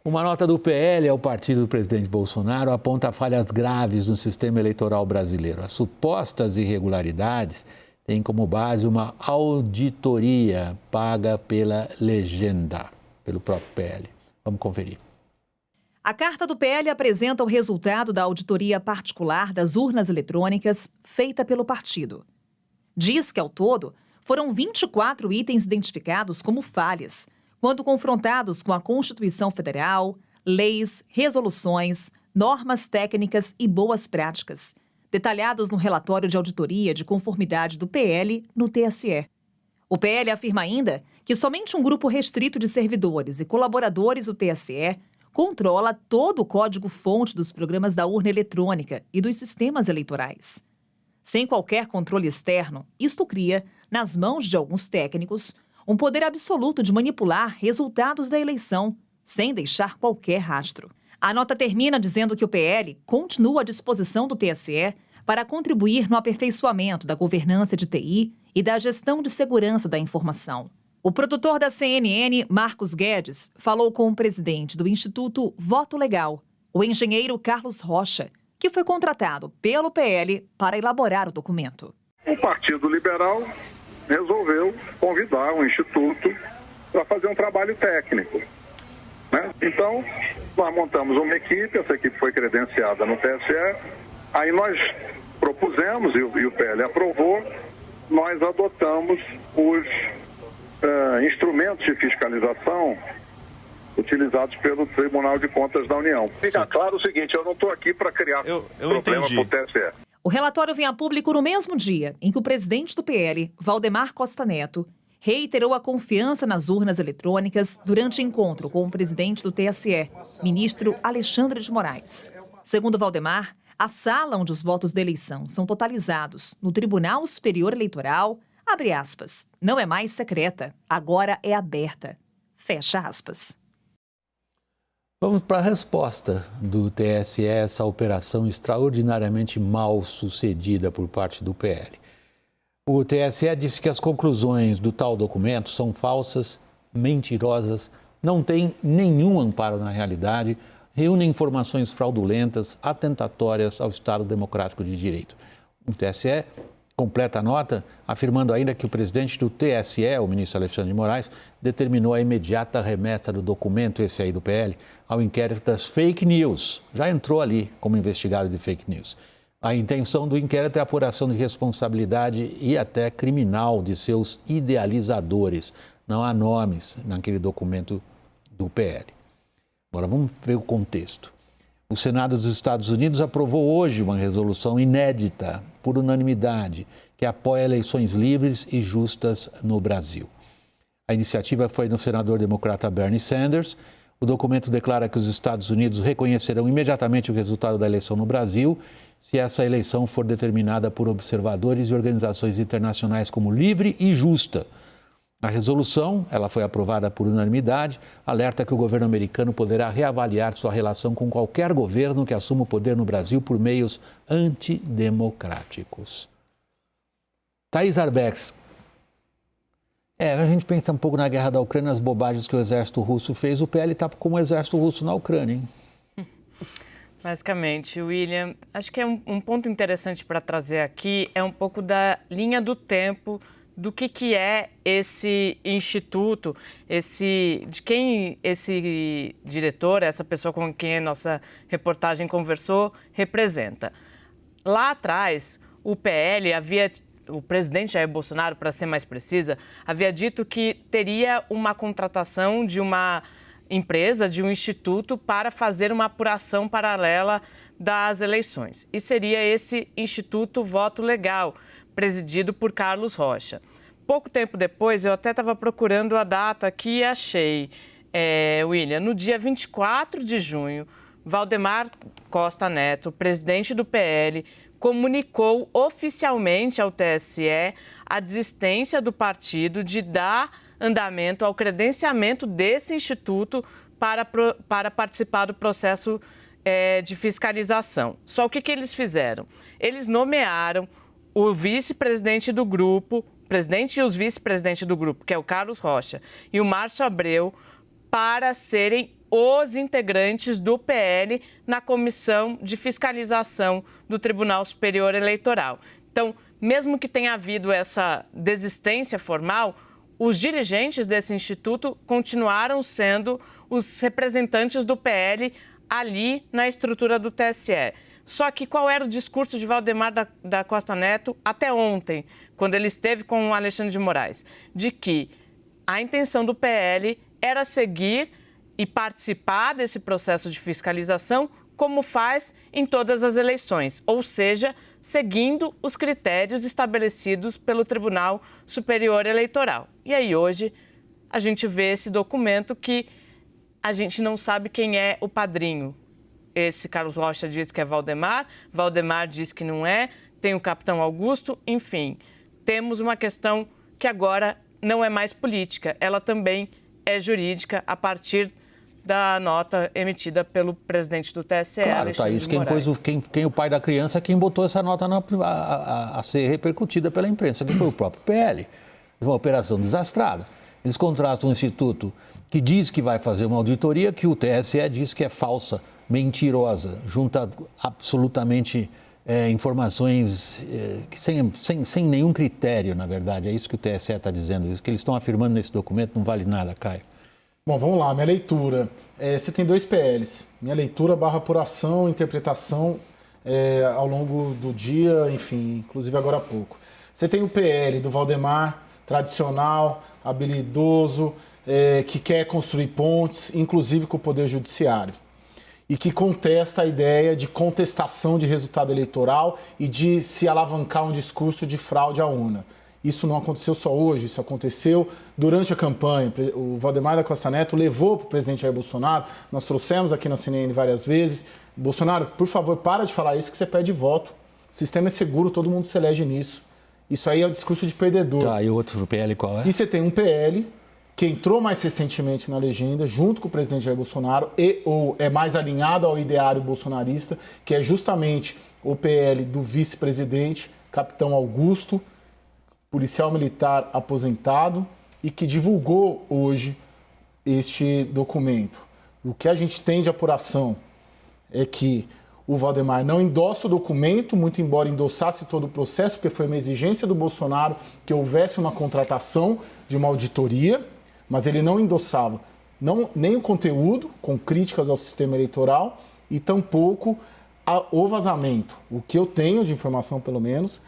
Uma nota do PL ao partido do presidente Bolsonaro aponta falhas graves no sistema eleitoral brasileiro. As supostas irregularidades têm como base uma auditoria paga pela legenda, pelo próprio PL. Vamos conferir. A carta do PL apresenta o resultado da auditoria particular das urnas eletrônicas feita pelo partido. Diz que, ao todo, foram 24 itens identificados como falhas, quando confrontados com a Constituição Federal, leis, resoluções, normas técnicas e boas práticas, detalhados no relatório de auditoria de conformidade do PL no TSE. O PL afirma ainda que somente um grupo restrito de servidores e colaboradores do TSE controla todo o código-fonte dos programas da urna eletrônica e dos sistemas eleitorais. Sem qualquer controle externo, isto cria, nas mãos de alguns técnicos, um poder absoluto de manipular resultados da eleição, sem deixar qualquer rastro. A nota termina dizendo que o PL continua à disposição do TSE para contribuir no aperfeiçoamento da governança de TI e da gestão de segurança da informação. O produtor da CNN, Marcos Guedes, falou com o presidente do Instituto Voto Legal, o engenheiro Carlos Rocha, que foi contratado pelo PL para elaborar o documento. O Partido Liberal resolveu convidar o Instituto para fazer um trabalho técnico, né? Então, nós montamos uma equipe, essa equipe foi credenciada no TSE, aí nós propusemos, e o PL aprovou, nós adotamos os instrumentos de fiscalização utilizados pelo Tribunal de Contas da União. Fica claro o seguinte, eu não estou aqui para criar problema para o TSE. O relatório vem a público no mesmo dia em que o presidente do PL, Valdemar Costa Neto, reiterou a confiança nas urnas eletrônicas durante encontro com o presidente do TSE, ministro Alexandre de Moraes. Segundo Valdemar, a sala onde os votos da eleição são totalizados no Tribunal Superior Eleitoral, abre aspas, não é mais secreta, agora é aberta. Fecha aspas. Vamos para a resposta do TSE a essa operação extraordinariamente mal sucedida por parte do PL. O TSE disse que as conclusões do tal documento são falsas, mentirosas, não têm nenhum amparo na realidade, reúnem informações fraudulentas, atentatórias ao Estado Democrático de Direito. O TSE completa a nota afirmando ainda que o presidente do TSE, o ministro Alexandre de Moraes, determinou a imediata remessa do documento, esse aí do PL, ao inquérito das fake news. Já entrou ali como investigado de fake news. A intenção do inquérito é a apuração de responsabilidade e até criminal de seus idealizadores. Não há nomes naquele documento do PL. Agora vamos ver o contexto. O Senado dos Estados Unidos aprovou hoje uma resolução inédita, por unanimidade, que apoia eleições livres e justas no Brasil. A iniciativa foi do senador democrata Bernie Sanders. O documento declara que os Estados Unidos reconhecerão imediatamente o resultado da eleição no Brasil, se essa eleição for determinada por observadores e organizações internacionais como livre e justa. A resolução, ela foi aprovada por unanimidade, alerta que o governo americano poderá reavaliar sua relação com qualquer governo que assuma o poder no Brasil por meios antidemocráticos. Thaís Arbex, a gente pensa um pouco na guerra da Ucrânia, as bobagens que o exército russo fez, o PL está como o exército russo na Ucrânia, hein? Basicamente, William, acho que é um ponto interessante para trazer aqui, é um pouco da linha do tempo do que é esse instituto, de quem esse diretor, essa pessoa com quem a nossa reportagem conversou, representa. Lá atrás, o presidente Jair Bolsonaro, para ser mais precisa, havia dito que teria uma contratação de uma empresa, de um instituto, para fazer uma apuração paralela das eleições. E seria esse Instituto Voto Legal, presidido por Carlos Rocha. Pouco tempo depois, eu até estava procurando a data aqui e achei, William, no dia 24 de junho, Valdemar Costa Neto, presidente do PL, comunicou oficialmente ao TSE a desistência do partido de dar andamento ao credenciamento desse instituto para participar do processo de fiscalização. Só o que eles fizeram? Eles nomearam o vice-presidente do grupo, o presidente e os vice-presidentes do grupo, que é o Carlos Rocha e o Márcio Abreu, para serem os integrantes do PL na Comissão de Fiscalização do Tribunal Superior Eleitoral. Então, mesmo que tenha havido essa desistência formal, os dirigentes desse instituto continuaram sendo os representantes do PL ali na estrutura do TSE. Só que qual era o discurso de Valdemar da Costa Neto até ontem, quando ele esteve com o Alexandre de Moraes? De que a intenção do PL era seguir e participar desse processo de fiscalização como faz em todas as eleições, ou seja, seguindo os critérios estabelecidos pelo Tribunal Superior Eleitoral. E aí hoje a gente vê esse documento que a gente não sabe quem é o padrinho. Esse Carlos Rocha diz que é Valdemar, Valdemar diz que não é, tem o capitão Augusto, enfim. Temos uma questão que agora não é mais política, ela também é jurídica a partir da nota emitida pelo presidente do TSE, Claro, Thaís, quem o pai da criança é quem botou essa nota a ser repercutida pela imprensa, que foi o próprio PL. Uma operação desastrada. Eles contratam um instituto que diz que vai fazer uma auditoria, que o TSE diz que é falsa, mentirosa, junta absolutamente informações sem nenhum critério, na verdade. É isso que o TSE está dizendo. Isso que eles estão afirmando nesse documento não vale nada, Caio. Bom, vamos lá, minha leitura. Você tem 2 PLs. Minha leitura / apuração, interpretação ao longo do dia, enfim, inclusive agora há pouco. Você tem o PL do Valdemar, tradicional, habilidoso, que quer construir pontes, inclusive com o Poder Judiciário, e que contesta a ideia de contestação de resultado eleitoral e de se alavancar um discurso de fraude à urna. Isso não aconteceu só hoje, isso aconteceu durante a campanha. O Valdemar da Costa Neto levou para o presidente Jair Bolsonaro, nós trouxemos aqui na CNN várias vezes. Bolsonaro, por favor, para de falar isso que você perde voto. O sistema é seguro, todo mundo se elege nisso. Isso aí é o discurso de perdedor. Tá, e o outro PL qual é? E você tem um PL que entrou mais recentemente na legenda, junto com o presidente Jair Bolsonaro, ou é mais alinhado ao ideário bolsonarista, que é justamente o PL do vice-presidente, capitão Augusto, policial militar aposentado, e que divulgou hoje este documento. O que a gente tem de apuração é que o Valdemar não endossa o documento, muito embora endossasse todo o processo, porque foi uma exigência do Bolsonaro que houvesse uma contratação de uma auditoria, mas ele não endossava nem o conteúdo, com críticas ao sistema eleitoral, e tampouco o vazamento. O que eu tenho de informação, pelo menos,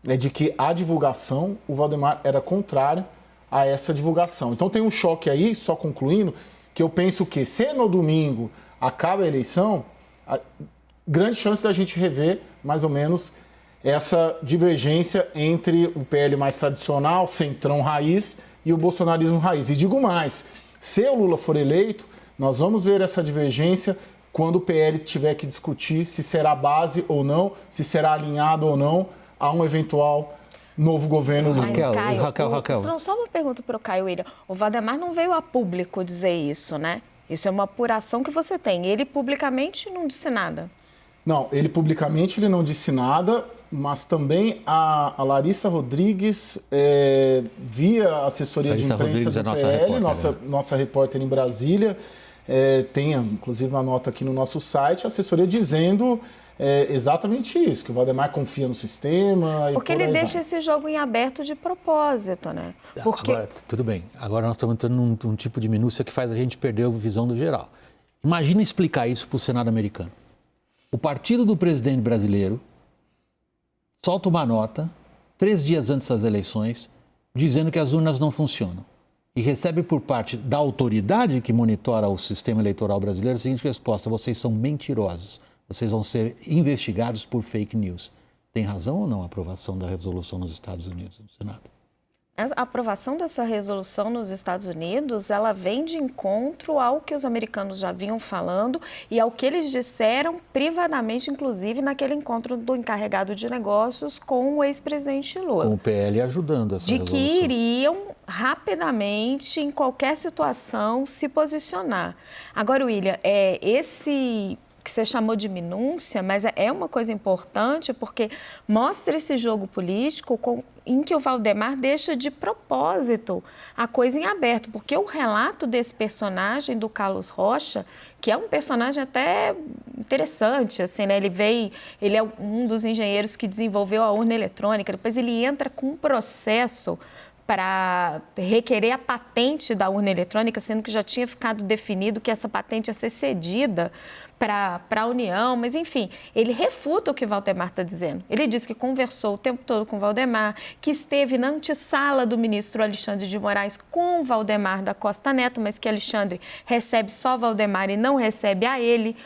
é de que a divulgação, o Valdemar era contrário a essa divulgação. Então tem um choque aí, só concluindo, que eu penso que se no domingo acaba a eleição, grande chance da gente rever mais ou menos essa divergência entre o PL mais tradicional, centrão raiz, e o bolsonarismo raiz. E digo mais, se o Lula for eleito, nós vamos ver essa divergência quando o PL tiver que discutir se será base ou não, se será alinhado ou não a um eventual novo governo Lula. Raquel. Só uma pergunta para o Caio William. O Valdemar não veio a público dizer isso, né? Isso é uma apuração que você tem. Ele publicamente não disse nada. Não, ele publicamente ele não disse nada, mas também a Larissa Rodrigues, via assessoria de imprensa do PL, nossa repórter em Brasília, tem inclusive uma nota aqui no nosso site, a assessoria dizendo exatamente isso, que o Valdemar confia no sistema. Porque ele deixa esse jogo em aberto de propósito, né? Porque... Agora, tudo bem, agora nós estamos entrando num tipo de minúcia que faz a gente perder a visão do geral. Imagina explicar isso para o Senado americano. O partido do presidente brasileiro solta uma nota 3 dias antes das eleições dizendo que as urnas não funcionam e recebe por parte da autoridade que monitora o sistema eleitoral brasileiro a seguinte resposta: vocês são mentirosos, vocês vão ser investigados por fake news. Tem razão ou não a aprovação da resolução nos Estados Unidos, no Senado? A aprovação dessa resolução nos Estados Unidos, ela vem de encontro ao que os americanos já vinham falando e ao que eles disseram privadamente, inclusive, naquele encontro do encarregado de negócios com o ex-presidente Lula. Com o PL ajudando essa resolução. De que iriam rapidamente, em qualquer situação, se posicionar. Agora, William, esse que você chamou de minúcia, mas é uma coisa importante porque mostra esse jogo político em que o Valdemar deixa de propósito a coisa em aberto, porque o relato desse personagem do Carlos Rocha, que é um personagem até interessante, assim, né? Ele é um dos engenheiros que desenvolveu a urna eletrônica, depois ele entra com um processo para requerer a patente da urna eletrônica, sendo que já tinha ficado definido que essa patente ia ser cedida para a União, mas enfim, ele refuta o que Valdemar está dizendo. Ele diz que conversou o tempo todo com Valdemar, que esteve na antessala do ministro Alexandre de Moraes com Valdemar da Costa Neto, mas que Alexandre recebe só Valdemar e não recebe a ele,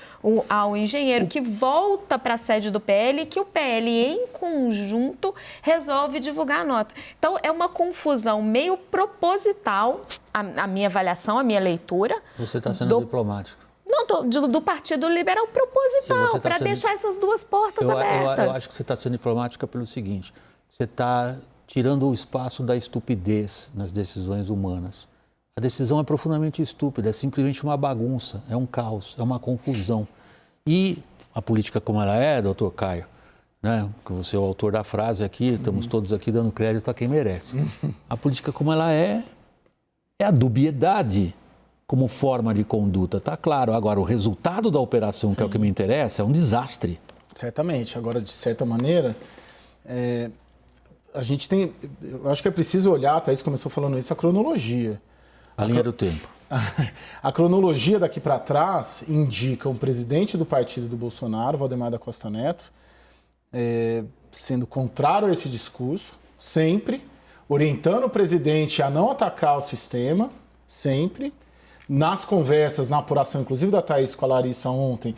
ao engenheiro, que volta para a sede do PL e que o PL, em conjunto, resolve divulgar a nota. Então, é uma confusão meio proposital, a minha avaliação, a minha leitura. Você está sendo diplomático. Não, do Partido Liberal proposital, para deixar essas duas portas abertas. Eu acho que você está sendo diplomática pelo seguinte, você está tirando o espaço da estupidez nas decisões humanas. A decisão é profundamente estúpida, é simplesmente uma bagunça, é um caos, é uma confusão. E a política como ela é, doutor Caio, né, que você é o autor da frase aqui, estamos todos aqui dando crédito a quem merece. A política como ela é a dubiedade como forma de conduta, tá claro. Agora, o resultado da operação, que é o que me interessa, é um desastre. Certamente. Agora, de certa maneira, a gente tem... Eu acho que é preciso olhar, a Thaís começou falando isso, a cronologia. A linha do tempo. A cronologia daqui para trás indica um presidente do partido do Bolsonaro, Valdemar da Costa Neto, sendo contrário a esse discurso, sempre, orientando o presidente a não atacar o sistema, sempre. Nas conversas, na apuração, inclusive da Thaís com a Larissa ontem,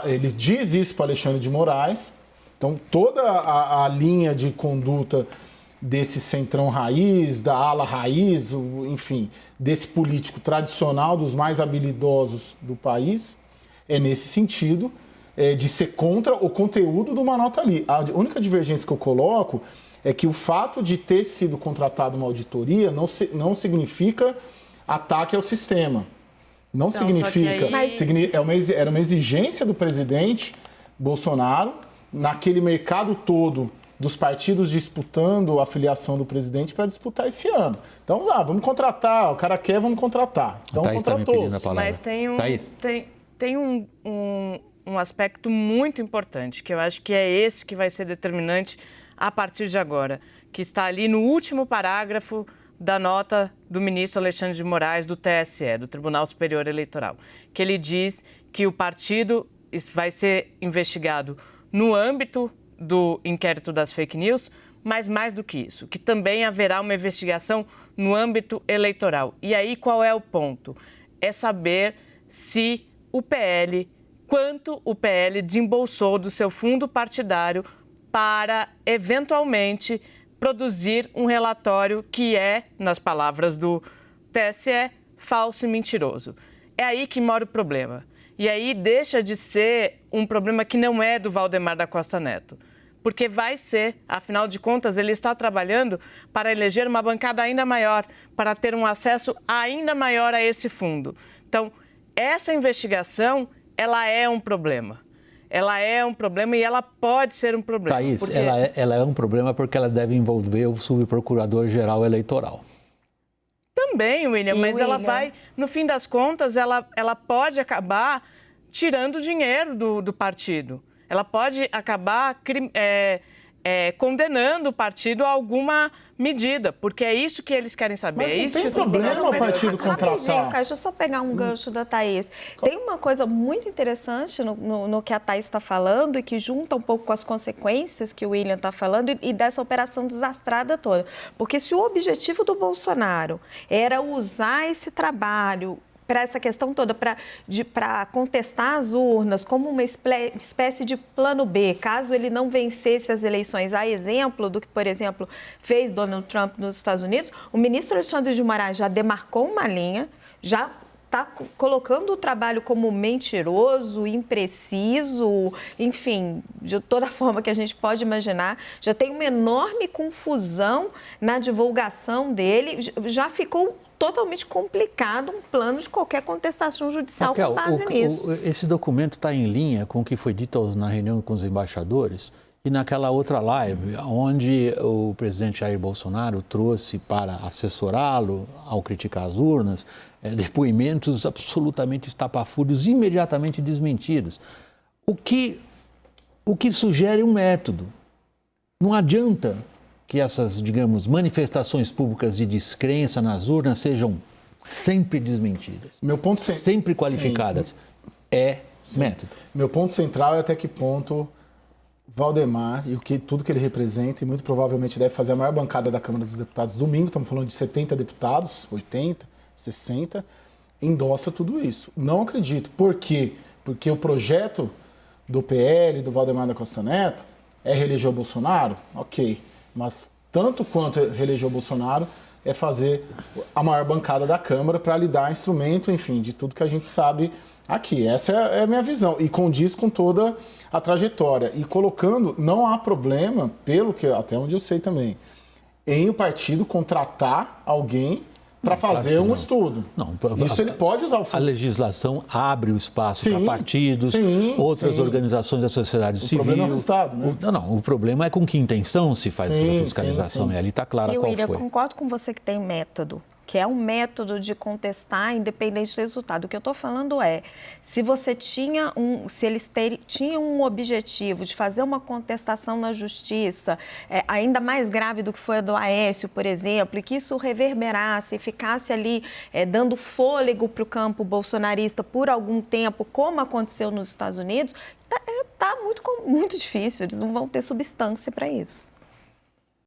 ele diz isso para Alexandre de Moraes. Então, toda a linha de conduta desse centrão raiz, da ala raiz, enfim, desse político tradicional, dos mais habilidosos do país, é nesse sentido de ser contra o conteúdo de uma nota ali. A única divergência que eu coloco é que o fato de ter sido contratado uma auditoria não significa ataque ao sistema. Não significa... Era uma exigência do presidente Bolsonaro, naquele mercado todo dos partidos disputando a filiação do presidente para disputar esse ano. Então, vamos contratar, o cara quer, vamos contratar. Então, contratou. Mas tem um aspecto muito importante, que eu acho que é esse que vai ser determinante a partir de agora, que está ali no último parágrafo da nota do ministro Alexandre de Moraes, do TSE, do Tribunal Superior Eleitoral, que ele diz que o partido vai ser investigado no âmbito do inquérito das fake news, mas mais do que isso, que também haverá uma investigação no âmbito eleitoral. E aí qual é o ponto? É saber se o PL, quanto o PL desembolsou do seu fundo partidário para, eventualmente, produzir um relatório que é, nas palavras do TSE, falso e mentiroso. É aí que mora o problema. E aí deixa de ser um problema que não é do Valdemar da Costa Neto. Porque vai ser, afinal de contas, ele está trabalhando para eleger uma bancada ainda maior, para ter um acesso ainda maior a esse fundo. Então, essa investigação, ela é um problema. Ela é um problema e ela pode ser um problema. Thaís, porque... ela é um problema porque ela deve envolver o subprocurador-geral eleitoral. Também, William, mas ela vai, no fim das contas, ela pode acabar tirando dinheiro do partido. Ela pode acabar condenando o partido a alguma medida, porque é isso que eles querem saber. Mas não não tem problema o partido contratar. Deixa eu só pegar um gancho da Thaís. Tem uma coisa muito interessante no que a Thaís está falando e que junta um pouco com as consequências que o William está falando e dessa operação desastrada toda. Porque se o objetivo do Bolsonaro era usar esse trabalho para essa questão toda, para contestar as urnas como uma espécie de plano B, caso ele não vencesse as eleições, a exemplo do que, por exemplo, fez Donald Trump nos Estados Unidos, o ministro Alexandre de Moraes já demarcou uma linha, já está colocando o trabalho como mentiroso, impreciso, enfim, de toda forma que a gente pode imaginar. Já tem uma enorme confusão na divulgação dele, já ficou totalmente complicado um plano de qualquer contestação judicial com base nisso. Esse documento está em linha com o que foi dito na reunião com os embaixadores que naquela outra live, onde o presidente Jair Bolsonaro trouxe para assessorá-lo ao criticar as urnas, depoimentos absolutamente estapafúrdios, imediatamente desmentidos. O que sugere um método. Não adianta que essas, digamos, manifestações públicas de descrença nas urnas sejam sempre desmentidas, sempre qualificadas. Sim. Método. Meu ponto central é até que ponto Valdemar e tudo que ele representa, e muito provavelmente deve fazer a maior bancada da Câmara dos Deputados domingo, estamos falando de 70 deputados, 80, 60, endossa tudo isso. Não acredito. Por quê? Porque o projeto do PL, do Valdemar da Costa Neto, é reeleger o Bolsonaro? Ok. Mas tanto quanto reeleger o Bolsonaro é fazer a maior bancada da Câmara para lhe dar instrumento, enfim, de tudo que a gente sabe aqui. Essa é a minha visão. E condiz com toda a trajetória. E colocando, não há problema, pelo que até onde eu sei também, em o partido contratar alguém para fazer um estudo. Não, isso ele pode usar o fundo. A legislação abre o espaço para partidos, outras organizações da sociedade civil. O problema é o resultado, né? O problema é com que intenção se faz essa fiscalização. E ali está clara qual foi. Eu concordo com você que tem método, que é um método de contestar independente do resultado. O que eu estou falando é, se eles tinham um objetivo de fazer uma contestação na justiça, ainda mais grave do que foi a do Aécio, por exemplo, e que isso reverberasse e ficasse ali dando fôlego para o campo bolsonarista por algum tempo, como aconteceu nos Estados Unidos, está muito difícil, eles não vão ter substância para isso.